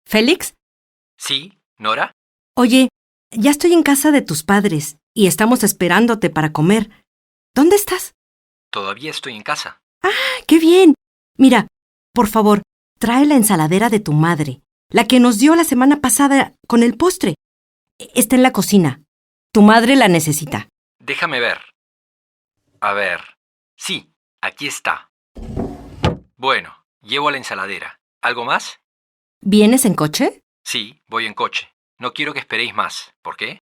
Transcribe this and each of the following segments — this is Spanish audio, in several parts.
¿Félix? Sí, ¿Nora? Oye, ya estoy en casa de tus padres y estamos esperándote para comer. ¿Dónde estás? Todavía estoy en casa. ¡Ah, qué bien! Mira, por favor, trae la ensaladera de tu madre, la que nos dio la semana pasada con el postre. Está en la cocina. Tu madre la necesita. Déjame ver. A ver. Sí, aquí está. Bueno, llevo a la ensaladera. ¿Algo más? ¿Vienes en coche? Sí, voy en coche. No quiero que esperéis más. ¿Por qué?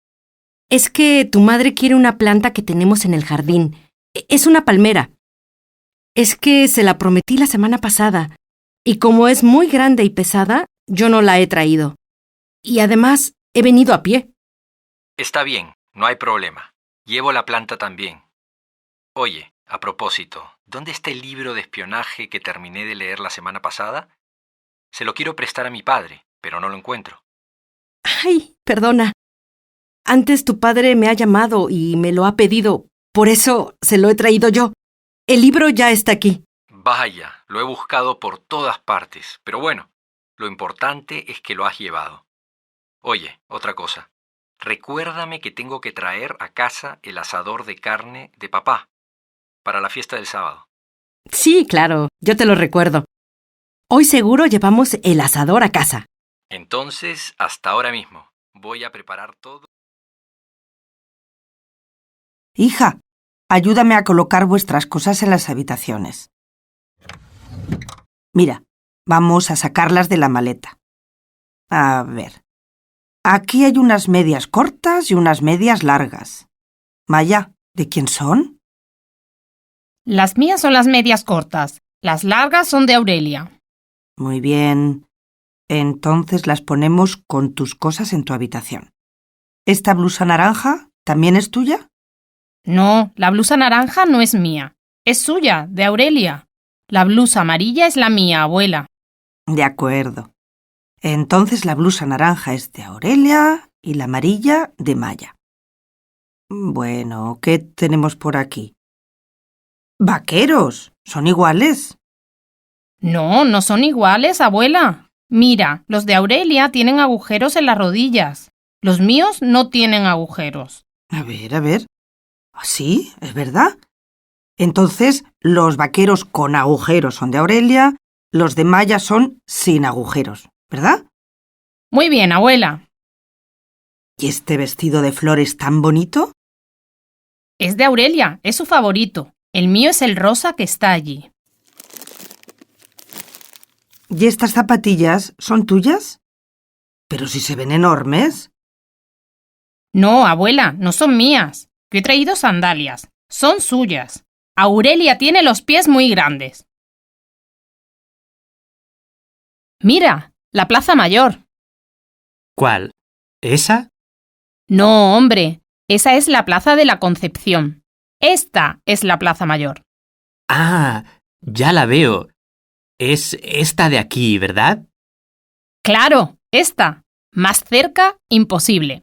Es que tu madre quiere una planta que tenemos en el jardín. Es una palmera. Es que se la prometí la semana pasada, y como es muy grande y pesada, yo no la he traído. Y además, he venido a pie. Está bien, no hay problema. Llevo la planta también. Oye, a propósito, ¿dónde está el libro de espionaje que terminé de leer la semana pasada? Se lo quiero prestar a mi padre, pero no lo encuentro. Ay, perdona. Antes tu padre me ha llamado y me lo ha pedido, por eso se lo he traído yo. El libro ya está aquí. Vaya, lo he buscado por todas partes, pero bueno, lo importante es que lo has llevado. Oye, otra cosa. Recuérdame que tengo que traer a casa el asador de carne de papá para la fiesta del sábado. Sí, claro, yo te lo recuerdo. Hoy seguro llevamos el asador a casa. Entonces, hasta ahora mismo. Voy a preparar todo. Hija, ayúdame a colocar vuestras cosas en las habitaciones. Mira, vamos a sacarlas de la maleta. A ver. Aquí hay unas medias cortas y unas medias largas. Maya, ¿de quién son? Las mías son las medias cortas. Las largas son de Aurelia. Muy bien. Entonces las ponemos con tus cosas en tu habitación. ¿Esta blusa naranja también es tuya? No, la blusa naranja no es mía. Es suya, de Aurelia. La blusa amarilla es la mía, abuela. De acuerdo. Entonces la blusa naranja es de Aurelia y la amarilla de Maya. Bueno, ¿qué tenemos por aquí? ¡Vaqueros! ¿Son iguales? No, no son iguales, abuela. Mira, los de Aurelia tienen agujeros en las rodillas. Los míos no tienen agujeros. A ver. ¿Sí? ¿Es verdad? Entonces, los vaqueros con agujeros son de Aurelia, los de Maya son sin agujeros, ¿verdad? Muy bien, abuela. ¿Y este vestido de flores tan bonito? Es de Aurelia, es su favorito. El mío es el rosa que está allí. ¿Y estas zapatillas son tuyas? Pero si se ven enormes. No, abuela, no son mías. Yo he traído sandalias. Son suyas. Aurelia tiene los pies muy grandes. Mira, la Plaza Mayor. ¿Cuál? ¿Esa? No, hombre, esa es la Plaza de la Concepción. Esta es la Plaza Mayor. Ah, ya la veo. Es esta de aquí, ¿verdad? Claro, esta. Más cerca, imposible.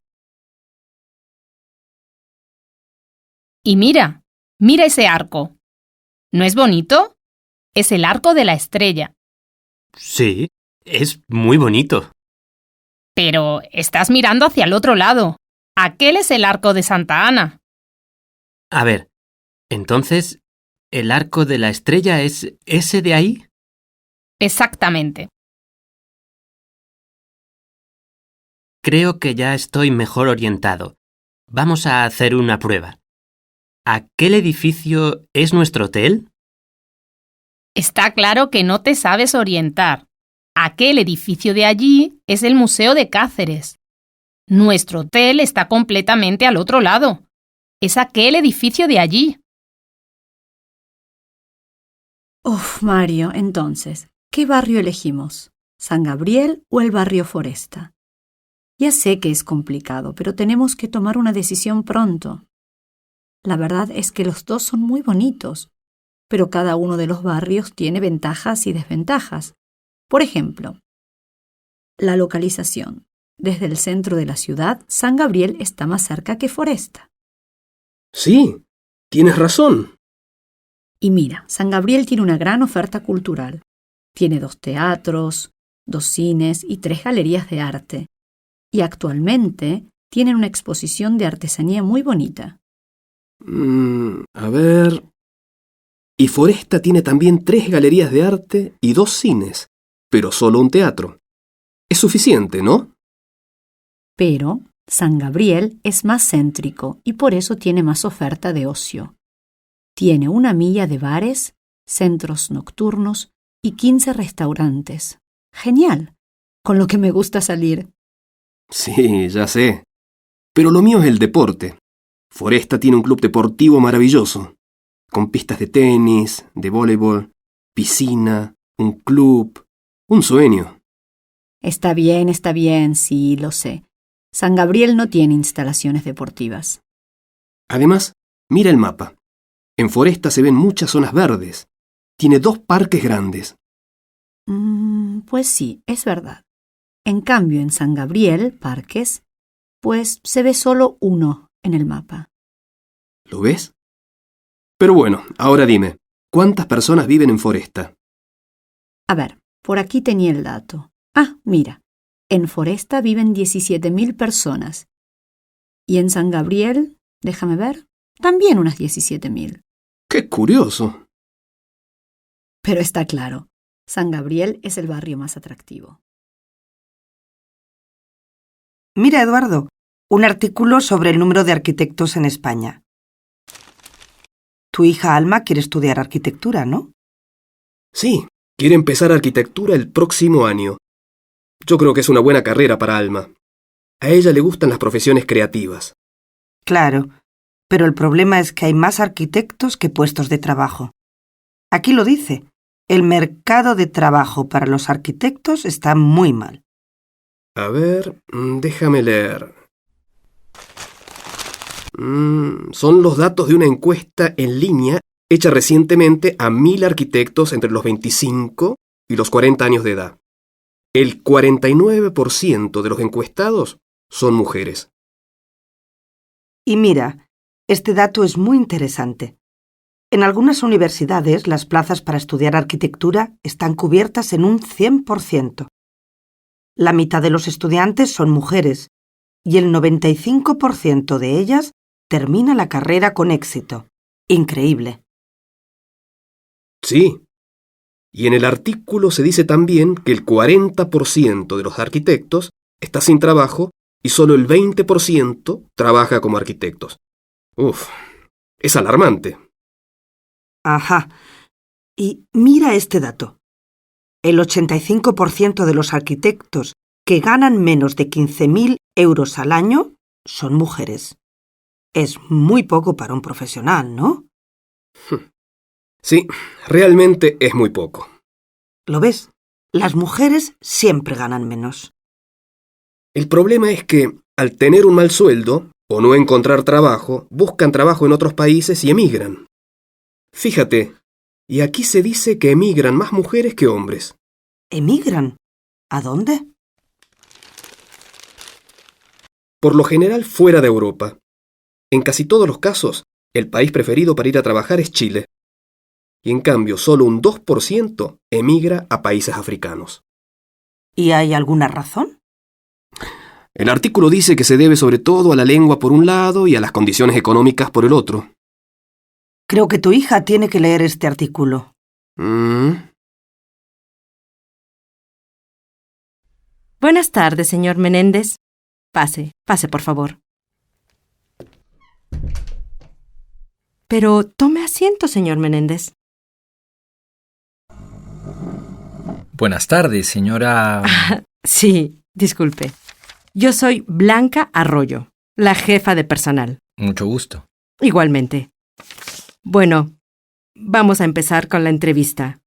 Y mira ese arco. ¿No es bonito? Es el arco de la estrella. Sí, es muy bonito. Pero estás mirando hacia el otro lado. Aquel es el arco de Santa Ana. A ver, entonces, ¿el arco de la estrella es ese de ahí? Exactamente. Creo que ya estoy mejor orientado. Vamos a hacer una prueba. ¿Aquel edificio es nuestro hotel? Está claro que no te sabes orientar. Aquel edificio de allí es el Museo de Cáceres. Nuestro hotel está completamente al otro lado. Es aquel edificio de allí. Uf, Mario, entonces, ¿qué barrio elegimos? ¿San Gabriel o el barrio Foresta? Ya sé que es complicado, pero tenemos que tomar una decisión pronto. La verdad es que los dos son muy bonitos, pero cada uno de los barrios tiene ventajas y desventajas. Por ejemplo, la localización. Desde el centro de la ciudad, San Gabriel está más cerca que Foresta. Sí, tienes razón. Y mira, San Gabriel tiene una gran oferta cultural. Tiene 2 teatros, 2 cines y 3 galerías de arte. Y actualmente tienen una exposición de artesanía muy bonita. A ver... Y Foresta tiene también 3 galerías de arte y 2 cines, pero solo un teatro. Es suficiente, ¿no? Pero San Gabriel es más céntrico y por eso tiene más oferta de ocio. Tiene 1 milla de bares, centros nocturnos y 15 restaurantes. Genial, con lo que me gusta salir. Sí, ya sé. Pero lo mío es el deporte. Foresta tiene un club deportivo maravilloso, con pistas de tenis, de voleibol, piscina, un club, un sueño. Está bien, sí, lo sé. San Gabriel no tiene instalaciones deportivas. Además, mira el mapa. En Foresta se ven muchas zonas verdes. Tiene 2 parques grandes. Pues sí, es verdad. En cambio, en San Gabriel, parques, pues se ve solo 1 en el mapa. ¿Lo ves? Pero bueno, ahora dime, ¿cuántas personas viven en Foresta? A ver, por aquí tenía el dato. Ah, mira, en Foresta viven 17.000 personas. Y en San Gabriel, déjame ver, también unas 17.000. ¡Qué curioso! Pero está claro, San Gabriel es el barrio más atractivo. Mira, Eduardo, un artículo sobre el número de arquitectos en España. Tu hija Alma quiere estudiar arquitectura, ¿no? Sí, quiere empezar arquitectura el próximo año. Yo creo que es una buena carrera para Alma. A ella le gustan las profesiones creativas. Claro, pero el problema es que hay más arquitectos que puestos de trabajo. Aquí lo dice, el mercado de trabajo para los arquitectos está muy mal. A ver, déjame leer. Son los datos de una encuesta en línea hecha recientemente a 1.000 arquitectos entre los 25 y los 40 años de edad. El 49% de los encuestados son mujeres. Y mira, este dato es muy interesante. En algunas universidades las plazas para estudiar arquitectura están cubiertas en un 100%. La mitad de los estudiantes son mujeres y el 95% de ellas termina la carrera con éxito. Increíble. Sí. Y en el artículo se dice también que el 40% de los arquitectos está sin trabajo y solo el 20% trabaja como arquitectos. Uf, es alarmante. Ajá. Y mira este dato. El 85% de los arquitectos que ganan menos de 15.000 euros al año son mujeres. Es muy poco para un profesional, ¿no? Sí, realmente es muy poco. ¿Lo ves? Las mujeres siempre ganan menos. El problema es que, al tener un mal sueldo o no encontrar trabajo, buscan trabajo en otros países y emigran. Fíjate, y aquí se dice que emigran más mujeres que hombres. ¿Emigran? ¿A dónde? Por lo general fuera de Europa. En casi todos los casos, el país preferido para ir a trabajar es Chile. Y en cambio, solo un 2% emigra a países africanos. ¿Y hay alguna razón? El artículo dice que se debe sobre todo a la lengua por un lado y a las condiciones económicas por el otro. Creo que tu hija tiene que leer este artículo. Buenas tardes, señor Menéndez. Pase, por favor. Pero tome asiento, señor Menéndez. Buenas tardes, señora... Sí, disculpe. Yo soy Blanca Arroyo, la jefa de personal. Mucho gusto. Igualmente. Bueno, vamos a empezar con la entrevista.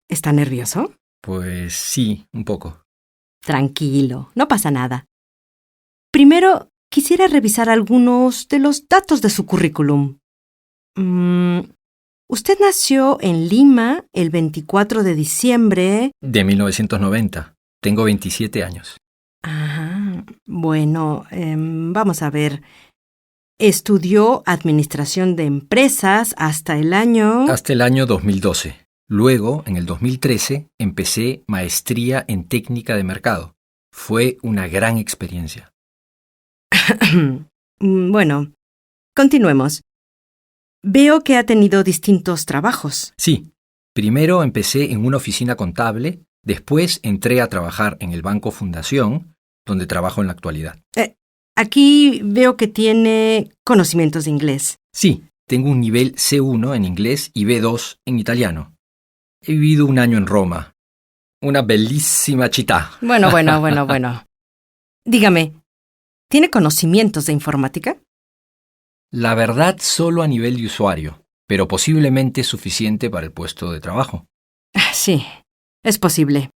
¿Está nervioso? Pues sí, un poco. Tranquilo, no pasa nada. Primero, quisiera revisar algunos de los datos de su currículum. Usted nació en Lima el 24 de diciembre... De 1990. Tengo 27 años. Ajá. Bueno, vamos a ver. Estudió Administración de Empresas hasta el año... Hasta el año 2012. Luego, en el 2013, empecé maestría en técnica de mercado. Fue una gran experiencia. Bueno, continuemos. Veo que ha tenido distintos trabajos. Sí, primero empecé en una oficina contable, después entré a trabajar en el Banco Fundación, donde trabajo en la actualidad. Aquí veo que tiene conocimientos de inglés. Sí, tengo un nivel C1 en inglés y B2 en italiano. He vivido un año en Roma. Una bellísima città. Bueno. Dígame, ¿tiene conocimientos de informática? La verdad, solo a nivel de usuario, pero posiblemente suficiente para el puesto de trabajo. Sí, es posible.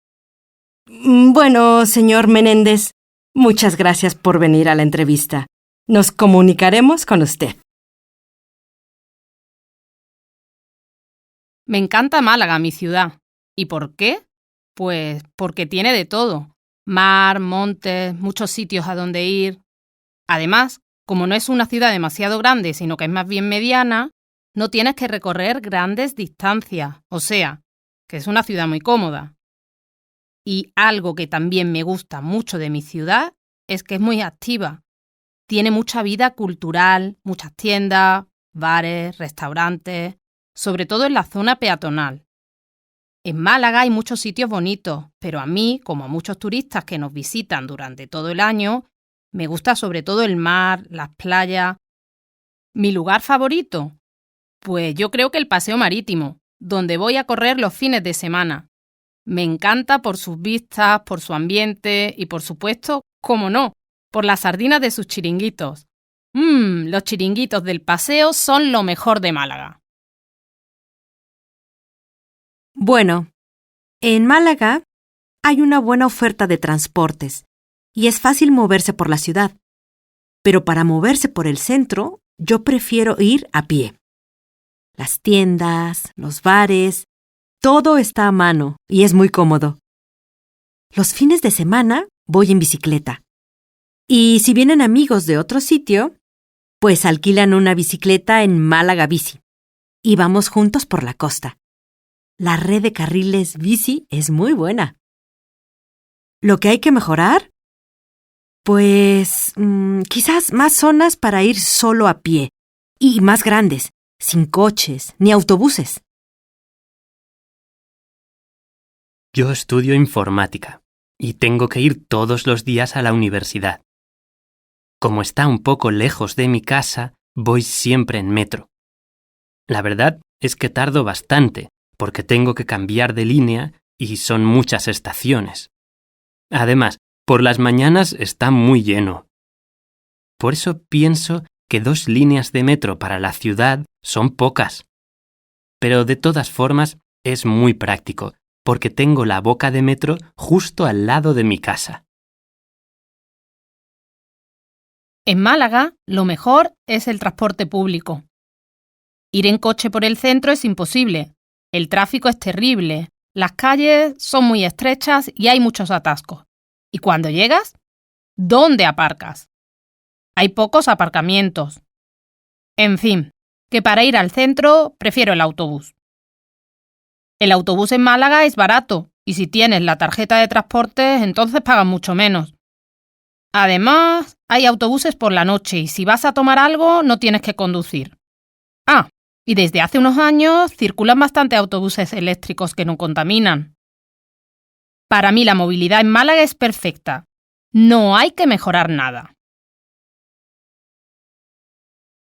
Bueno, señor Menéndez, muchas gracias por venir a la entrevista. Nos comunicaremos con usted. Me encanta Málaga, mi ciudad. ¿Y por qué? Pues porque tiene de todo. Mar, montes, muchos sitios a donde ir. Además, como no es una ciudad demasiado grande, sino que es más bien mediana, no tienes que recorrer grandes distancias. O sea, que es una ciudad muy cómoda. Y algo que también me gusta mucho de mi ciudad es que es muy activa. Tiene mucha vida cultural, muchas tiendas, bares, restaurantes, sobre todo en la zona peatonal. En Málaga hay muchos sitios bonitos, pero a mí, como a muchos turistas que nos visitan durante todo el año, me gusta sobre todo el mar, las playas. ¿Mi lugar favorito? Pues yo creo que el Paseo Marítimo, donde voy a correr los fines de semana. Me encanta por sus vistas, por su ambiente y, por supuesto, cómo no, por las sardinas de sus chiringuitos. Los chiringuitos del paseo son lo mejor de Málaga. Bueno, en Málaga hay una buena oferta de transportes y es fácil moverse por la ciudad. Pero para moverse por el centro, yo prefiero ir a pie. Las tiendas, los bares, todo está a mano y es muy cómodo. Los fines de semana voy en bicicleta. Y si vienen amigos de otro sitio, pues alquilan una bicicleta en Málaga Bici y vamos juntos por la costa. La red de carriles bici es muy buena. ¿Lo que hay que mejorar? Pues quizás más zonas para ir solo a pie y más grandes, sin coches ni autobuses. Yo estudio informática y tengo que ir todos los días a la universidad. Como está un poco lejos de mi casa, voy siempre en metro. La verdad es que tardo bastante, porque tengo que cambiar de línea y son muchas estaciones. Además, por las mañanas está muy lleno. Por eso pienso que 2 líneas de metro para la ciudad son pocas. Pero de todas formas es muy práctico, porque tengo la boca de metro justo al lado de mi casa. En Málaga, lo mejor es el transporte público. Ir en coche por el centro es imposible. El tráfico es terrible, las calles son muy estrechas y hay muchos atascos. ¿Y cuando llegas? ¿Dónde aparcas? Hay pocos aparcamientos. En fin, que para ir al centro prefiero el autobús. El autobús en Málaga es barato y si tienes la tarjeta de transporte, entonces pagas mucho menos. Además, hay autobuses por la noche y si vas a tomar algo no tienes que conducir. Y desde hace unos años circulan bastante autobuses eléctricos que no contaminan. Para mí la movilidad en Málaga es perfecta. No hay que mejorar nada.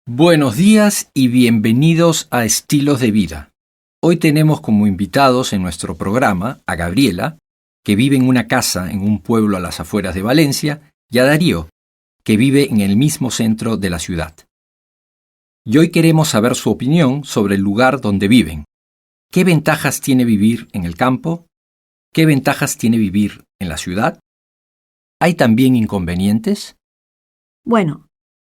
Buenos días y bienvenidos a Estilos de Vida. Hoy tenemos como invitados en nuestro programa a Gabriela, que vive en una casa en un pueblo a las afueras de Valencia, y a Darío, que vive en el mismo centro de la ciudad. Y hoy queremos saber su opinión sobre el lugar donde viven. ¿Qué ventajas tiene vivir en el campo? ¿Qué ventajas tiene vivir en la ciudad? ¿Hay también inconvenientes? Bueno,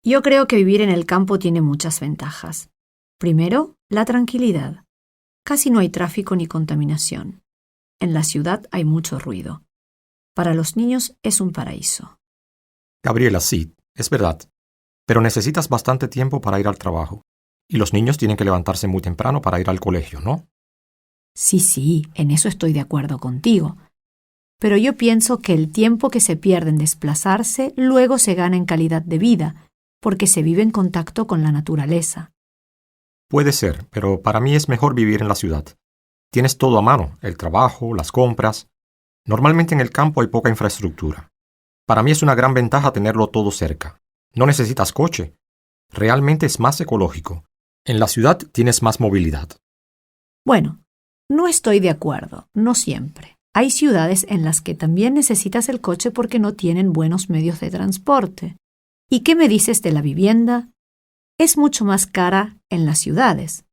yo creo que vivir en el campo tiene muchas ventajas. Primero, la tranquilidad. Casi no hay tráfico ni contaminación. En la ciudad hay mucho ruido. Para los niños es un paraíso. Gabriela, sí, es verdad. Pero necesitas bastante tiempo para ir al trabajo. Y los niños tienen que levantarse muy temprano para ir al colegio, ¿no? Sí, en eso estoy de acuerdo contigo. Pero yo pienso que el tiempo que se pierde en desplazarse luego se gana en calidad de vida, porque se vive en contacto con la naturaleza. Puede ser, pero para mí es mejor vivir en la ciudad. Tienes todo a mano, el trabajo, las compras. Normalmente en el campo hay poca infraestructura. Para mí es una gran ventaja tenerlo todo cerca. No necesitas coche. Realmente es más ecológico. En la ciudad tienes más movilidad. Bueno, no estoy de acuerdo, no siempre. Hay ciudades en las que también necesitas el coche porque no tienen buenos medios de transporte. ¿Y qué me dices de la vivienda? Es mucho más cara en las ciudades.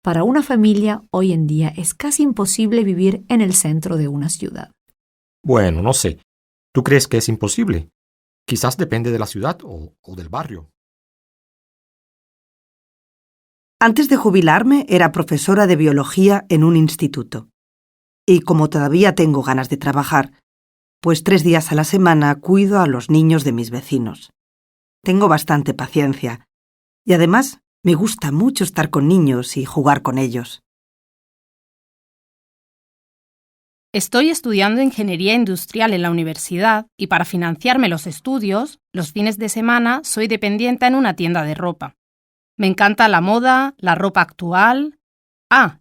Para una familia, hoy en día es casi imposible vivir en el centro de una ciudad. Bueno, no sé. ¿Tú crees que es imposible? Quizás depende de la ciudad o del barrio. Antes de jubilarme era profesora de biología en un instituto. Y como todavía tengo ganas de trabajar, pues 3 días a la semana cuido a los niños de mis vecinos. Tengo bastante paciencia y además me gusta mucho estar con niños y jugar con ellos. Estoy estudiando ingeniería industrial en la universidad y para financiarme los estudios, los fines de semana soy dependiente en una tienda de ropa. Me encanta la moda, la ropa actual.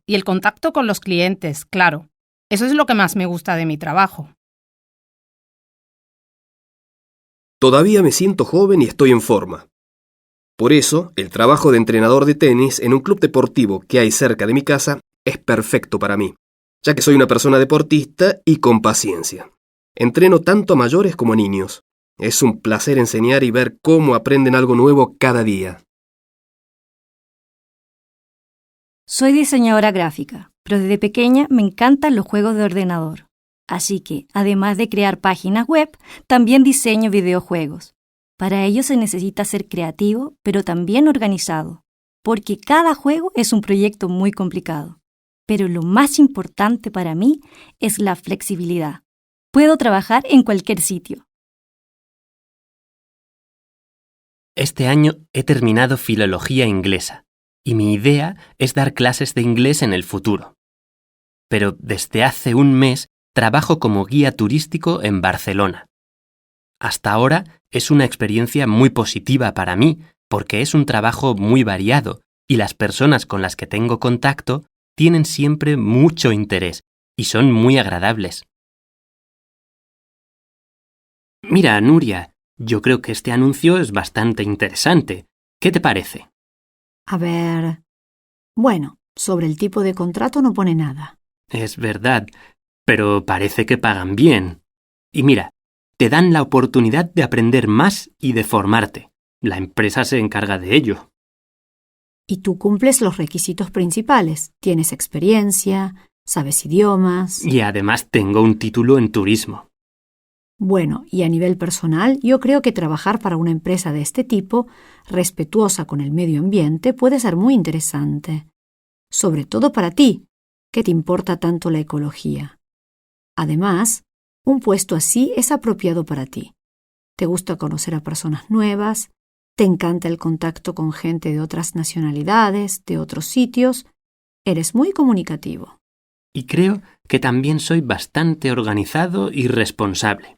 Y el contacto con los clientes, claro. Eso es lo que más me gusta de mi trabajo. Todavía me siento joven y estoy en forma. Por eso, el trabajo de entrenador de tenis en un club deportivo que hay cerca de mi casa es perfecto para mí, ya que soy una persona deportista y con paciencia. Entreno tanto a mayores como a niños. Es un placer enseñar y ver cómo aprenden algo nuevo cada día. Soy diseñadora gráfica, pero desde pequeña me encantan los juegos de ordenador. Así que, además de crear páginas web, también diseño videojuegos. Para ello se necesita ser creativo, pero también organizado, porque cada juego es un proyecto muy complicado. Pero lo más importante para mí es la flexibilidad. Puedo trabajar en cualquier sitio. Este año he terminado filología inglesa y mi idea es dar clases de inglés en el futuro. Pero desde hace un mes trabajo como guía turístico en Barcelona. Hasta ahora es una experiencia muy positiva para mí porque es un trabajo muy variado y las personas con las que tengo contacto tienen siempre mucho interés y son muy agradables. Mira, Nuria, yo creo que este anuncio es bastante interesante. ¿Qué te parece? A ver... Bueno, sobre el tipo de contrato no pone nada. Es verdad, pero parece que pagan bien. Y mira, te dan la oportunidad de aprender más y de formarte. La empresa se encarga de ello. Y tú cumples los requisitos principales. Tienes experiencia, sabes idiomas. Y además tengo un título en turismo. Bueno, y a nivel personal, yo creo que trabajar para una empresa de este tipo, respetuosa con el medio ambiente, puede ser muy interesante. Sobre todo para ti, que te importa tanto la ecología. Además, un puesto así es apropiado para ti. Te gusta conocer a personas nuevas, te encanta el contacto con gente de otras nacionalidades, de otros sitios, eres muy comunicativo. Y creo que también soy bastante organizado y responsable.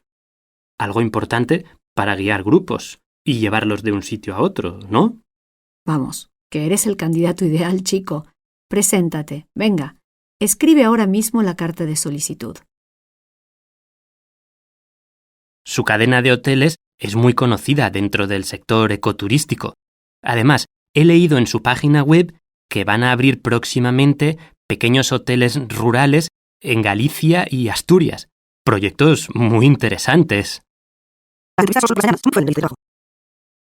Algo importante para guiar grupos y llevarlos de un sitio a otro, ¿no? Vamos, que eres el candidato ideal, chico. Preséntate, venga, escribe ahora mismo la carta de solicitud. Su cadena de hoteles es muy conocida dentro del sector ecoturístico. Además, he leído en su página web que van a abrir próximamente pequeños hoteles rurales en Galicia y Asturias. Proyectos muy interesantes.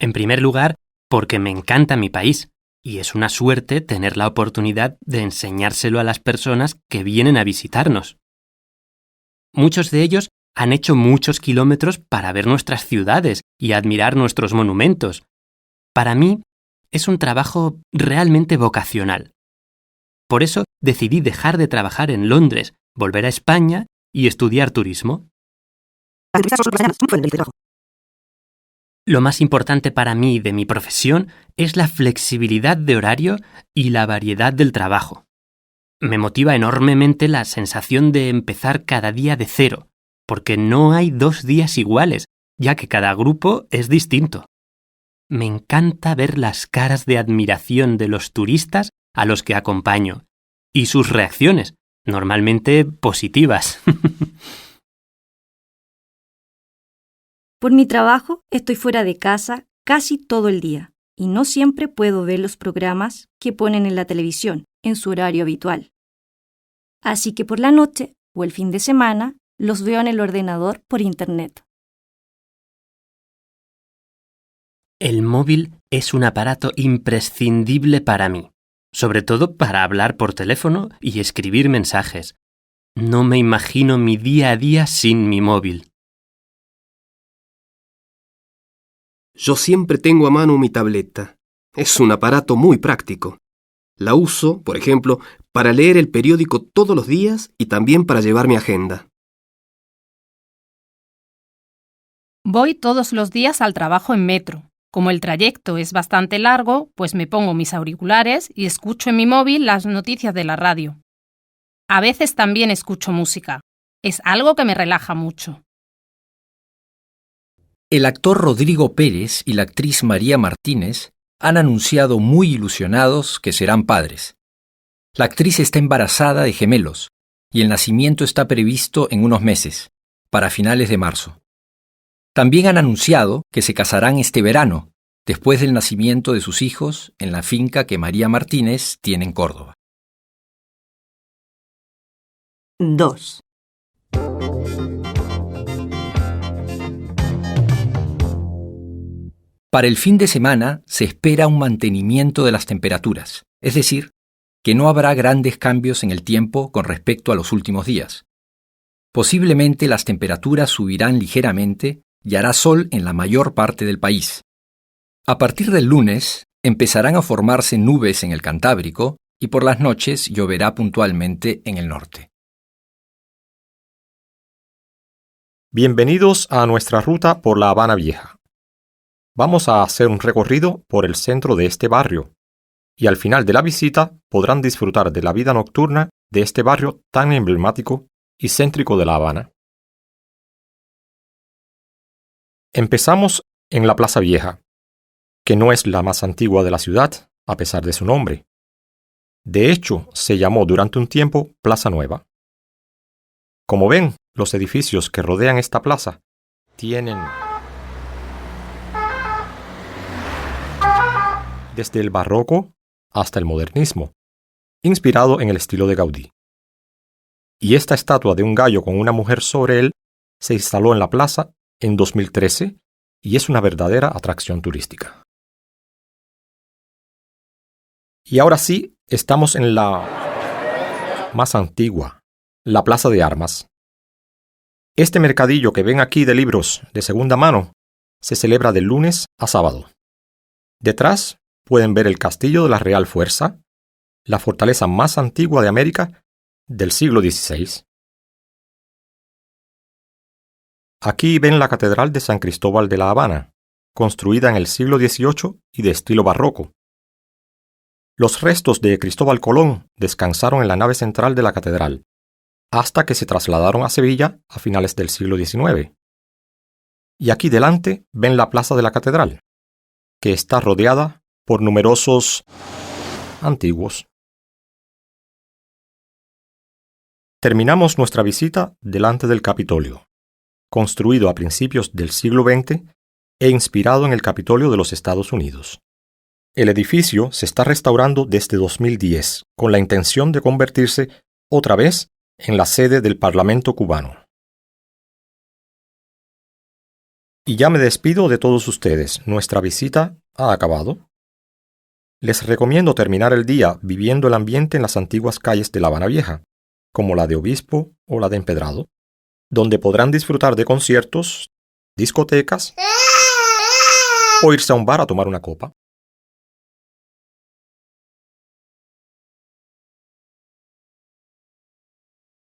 En primer lugar, porque me encanta mi país y es una suerte tener la oportunidad de enseñárselo a las personas que vienen a visitarnos. Muchos de ellos han hecho muchos kilómetros para ver nuestras ciudades y admirar nuestros monumentos. Para mí, es un trabajo realmente vocacional. Por eso decidí dejar de trabajar en Londres, volver a España y estudiar turismo. Lo más importante para mí de mi profesión es la flexibilidad de horario y la variedad del trabajo. Me motiva enormemente la sensación de empezar cada día de cero, porque no hay 2 días iguales, ya que cada grupo es distinto. Me encanta ver las caras de admiración de los turistas a los que acompaño y sus reacciones, normalmente positivas. Por mi trabajo estoy fuera de casa casi todo el día y no siempre puedo ver los programas que ponen en la televisión en su horario habitual. Así que por la noche o el fin de semana los veo en el ordenador por internet. El móvil es un aparato imprescindible para mí, sobre todo para hablar por teléfono y escribir mensajes. No me imagino mi día a día sin mi móvil. Yo siempre tengo a mano mi tableta. Es un aparato muy práctico. La uso, por ejemplo, para leer el periódico todos los días y también para llevar mi agenda. Voy todos los días al trabajo en metro. Como el trayecto es bastante largo, pues me pongo mis auriculares y escucho en mi móvil las noticias de la radio. A veces también escucho música. Es algo que me relaja mucho. El actor Rodrigo Pérez y la actriz María Martínez han anunciado muy ilusionados que serán padres. La actriz está embarazada de gemelos y el nacimiento está previsto en unos meses, para finales de marzo. También han anunciado que se casarán este verano, después del nacimiento de sus hijos en la finca que María Martínez tiene en Córdoba. 2. Para el fin de semana se espera un mantenimiento de las temperaturas, es decir, que no habrá grandes cambios en el tiempo con respecto a los últimos días. Posiblemente las temperaturas subirán ligeramente y hará sol en la mayor parte del país. A partir del lunes empezarán a formarse nubes en el Cantábrico y por las noches lloverá puntualmente en el norte. Bienvenidos a nuestra ruta por La Habana Vieja. Vamos a hacer un recorrido por el centro de este barrio, y al final de la visita podrán disfrutar de la vida nocturna de este barrio tan emblemático y céntrico de La Habana. Empezamos en la Plaza Vieja, que no es la más antigua de la ciudad, a pesar de su nombre. De hecho, se llamó durante un tiempo Plaza Nueva. Como ven, los edificios que rodean esta plaza tienen desde el barroco hasta el modernismo, inspirado en el estilo de Gaudí. Y esta estatua de un gallo con una mujer sobre él se instaló en la plaza en 2013 y es una verdadera atracción turística. Y ahora sí, estamos en la más antigua, la Plaza de Armas. Este mercadillo que ven aquí de libros de segunda mano se celebra de lunes a sábado. Detrás pueden ver el castillo de la Real Fuerza, la fortaleza más antigua de América del siglo XVI. Aquí ven la Catedral de San Cristóbal de La Habana, construida en el siglo XVIII y de estilo barroco. Los restos de Cristóbal Colón descansaron en la nave central de la catedral, hasta que se trasladaron a Sevilla a finales del siglo XIX. Y aquí delante ven la plaza de la catedral, que está rodeada por numerosos antiguos. Terminamos nuestra visita delante del Capitolio, construido a principios del siglo XX e inspirado en el Capitolio de los Estados Unidos. El edificio se está restaurando desde 2010 con la intención de convertirse otra vez en la sede del Parlamento cubano. Y ya me despido de todos ustedes. Nuestra visita ha acabado. Les recomiendo terminar el día viviendo el ambiente en las antiguas calles de La Habana Vieja, como la de Obispo o la de Empedrado, donde podrán disfrutar de conciertos, discotecas o irse a un bar a tomar una copa.